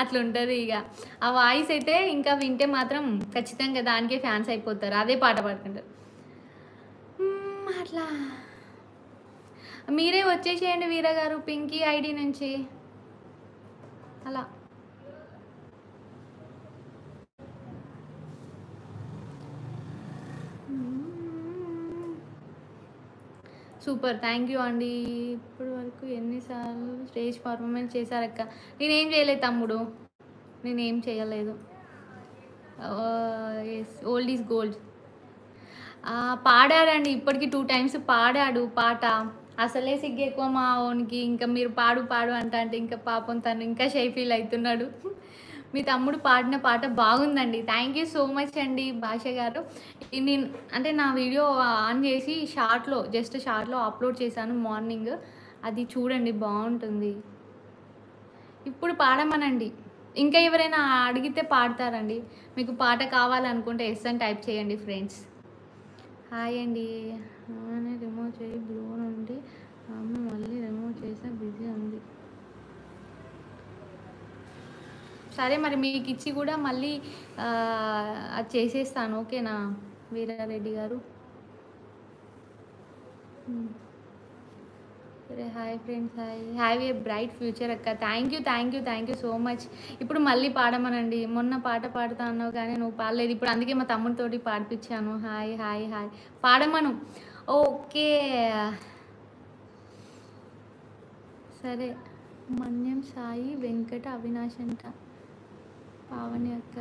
అట్లుంటుంది ఇక. ఆ వాయిస్ అయితే ఇంకా వింటే మాత్రం ఖచ్చితంగా దానికే ఫ్యాన్స్ అయిపోతారు, అదే పాట పాడుకుంటారు. అట్లా మీరే వచ్చేసేయండి వీర గారు పింకీ ఐడి నుంచి అలా. సూపర్, థ్యాంక్ యూ అండి. ఇప్పటి వరకు ఎన్నిసార్లు స్టేజ్ పర్ఫార్మెన్స్ చేశారక్క? నేనేం చేయలేదు తమ్ముడు, నేనేం చేయలేదు. Yes, old is gold. పాడాడండి, ఇప్పటికి 2 times పాడాడు పాట. అసలే సిగ్గు ఎక్కువ మా ఓనికి, ఇంకా మీరు పాడు పాడు అంటే ఇంకా పాపం తను ఇంకా షై ఫీల్ అవుతున్నాడు. మీ తమ్ముడు పాడిన పాట బాగుందండి. థ్యాంక్ యూ సో మచ్ అండి భాష గారు. నేను అంటే నా వీడియో ఆన్ చేసి జస్ట్ షార్ట్లో అప్లోడ్ చేశాను మార్నింగ్, అది చూడండి బాగుంటుంది. ఇప్పుడు పాడమనండి, ఇంకా ఎవరైనా అడిగితే పాడతారండి. మీకు పాట కావాలనుకుంటే ఎస్ అని టైప్ చేయండి ఫ్రెండ్స్. హాయ్ అండి. రిమూవ్ చేయి బ్లూ నుండి, ఆమె మళ్ళీ రిమూవ్ చేసా, బిజీ ఉంది. సరే మరి మీకు ఇచ్చి కూడా మళ్ళీ అది చేసేస్తాను, ఓకేనా వీరారెడ్డి గారు. సరే, hi friends, have a bright future అక్క. Thank you so much. ఇప్పుడు మళ్ళీ పాడమనండి, మొన్న పాట పాడుతా అన్నావు కానీ నువ్వు పాడలేదు, ఇప్పుడు అందుకే మా తమ్ముడితోటి పాడిపించాను. హాయ్ హాయ్ హాయ్ పాడమను. ఓకే సరే. మన్యం సాయి వెంకట అవినాష్ అంట. పావని అక్క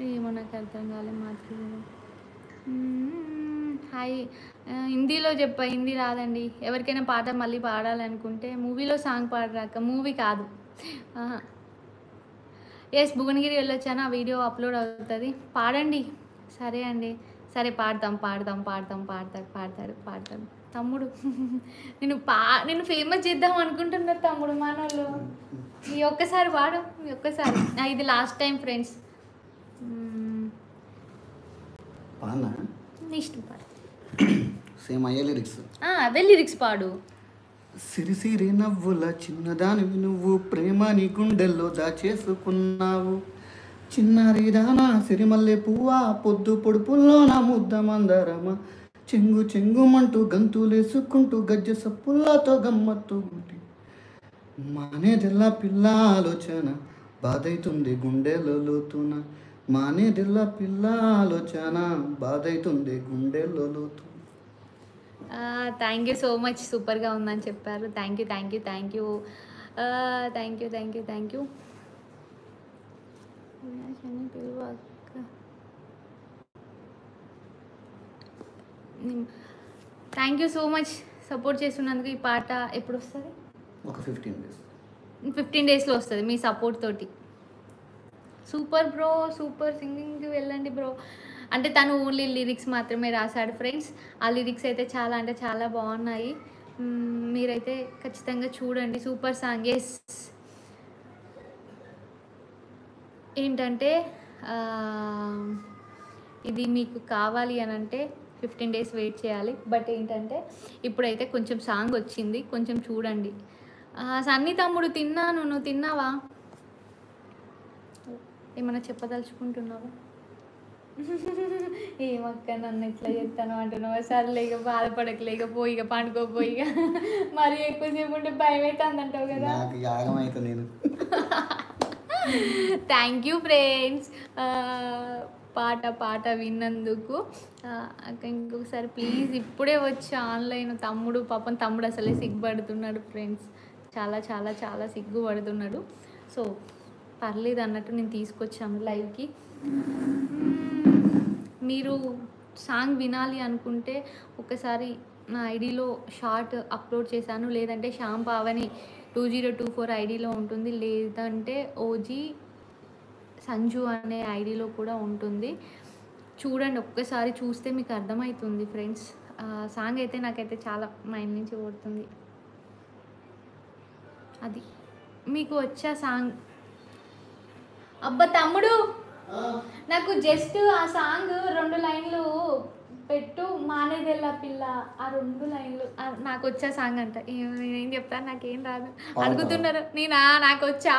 ఏమో నాకు అర్థం కాలే మాట్లాడు. హాయ్, హిందీలో చెప్పా, హిందీ రాదండి. ఎవరికైనా పాట మళ్ళీ పాడాలనుకుంటే మూవీలో సాంగ్ పాడరాక, మూవీ కాదు. ఎస్, భువనగిరి వెళ్ళొచ్చాను, ఆ వీడియో అప్లోడ్ అవుతుంది, పాడండి. సరే అండి, సరే పాడతాడు తమ్ముడు. నేను ఫేమస్ చేద్దాం అనుకుంటున్నారు తమ్ముడు మనోళ్ళు. ఈ ఒక్కసారి పాడు, ఇది లాస్ట్ టైం ఫ్రెండ్స్. ఇష్టం పాడు, సేమ్ అయ్యే లిరిక్స్. అవే లిరిక్స్ పాడు. సిరిసిరి నవ్వుల చిన్నదానివి నువ్వు, ప్రేమని గుండెల్లో దాచేసుకున్నావు. చిన్నారి దానా సిరిమల్లె పువ్వా, పొద్దు పొడుపుల్లో నా ముద్ద మందరమా, చెంగు చెంగుమంటూ గంతులేసుకుంటూ గజ్జె సప్పులతో గమ్మత్తు గుంటి. మానేదెల్లా పిల్ల ఆలోచన బాధైతుంది గుండెలో లోతున, మానేదెల్లా పిల్ల ఆలోచన బాధైతుంది గుండెలో లోతు. థ్యాంక్ యూ సో మచ్, సూపర్గా ఉందని చెప్పారు. Thank you. Thank you so much support చేస్తున్నందుకు. ఈ పాట ఎప్పుడు వస్తుంది? ఒక 15 days. 15 daysలో వస్తుంది మీ సపోర్ట్ తోటి. సూపర్ బ్రో, సూపర్ సింగింగ్కి వెళ్ళండి బ్రో. అంటే తను ఓన్లీ లిరిక్స్ మాత్రమే రాశాడు ఫ్రెండ్స్. ఆ లిరిక్స్ అయితే చాలా అంటే చాలా బాగున్నాయి, మీరైతే ఖచ్చితంగా చూడండి. Super song. ఎస్, ఏంటంటే ఇది మీకు కావాలి అని అంటే 15 days వెయిట్ చేయాలి. బట్ ఏంటంటే ఇప్పుడైతే కొంచెం సాంగ్ వచ్చింది, కొంచెం చూడండి. సన్నీ తమ్ముడు తిన్నాను, నువ్వు తిన్నావా? ఏమన్నా చెప్పదలుచుకుంటున్నావా? ఏమక్క నన్ను ఇట్లా చెప్తాను అంటున్నావా? సర్లేక బాధపడకలేక పోయిగా పండుకోపోయిగా, మరి ఎక్కువసేపు ఉంటే భయం అవుతుంది అంటావు కదా. థ్యాంక్ యూ ఫ్రెండ్స్, పాట విన్నందుకు. ఇంకొకసారి ప్లీజ్, ఇప్పుడే వచ్చి ఆన్లైన్ పాపం తమ్ముడు అసలే సిగ్గుపడుతున్నాడు ఫ్రెండ్స్, చాలా సిగ్గుపడుతున్నాడు. సో పర్లేదు అన్నట్టు నేను తీసుకొచ్చాను లైవ్కి. మీరు సాంగ్ వినాలి అనుకుంటే ఒకసారి నా ఐడిలో షార్ట్ అప్లోడ్ చేశాను, లేదంటే శ్యామ్ పావని 2024 ఐడిలో ఉంటుంది, లేదంటే ఓజీ సంజు అనే ఐడిలో కూడా ఉంటుంది. చూడండి, ఒక్కసారి చూస్తే మీకు అర్థమవుతుంది ఫ్రెండ్స్. సాంగ్ అయితే నాకైతే చాలా మైండ్ నుంచి ఓడుతుంది. అది మీకు వచ్చే సాంగ్. అబ్బా తమ్ముడు, నాకు జస్ట్ ఆ సాంగ్ 2 లైన్లు పెట్టు, మానేదెల్లా పిల్ల, ఆ 2 లైన్లు నాకు వచ్చే సాంగ్ అంట. ఏం చెప్తాను, నాకేం రాదు. అడుగుతున్నారు, నాకు వచ్చా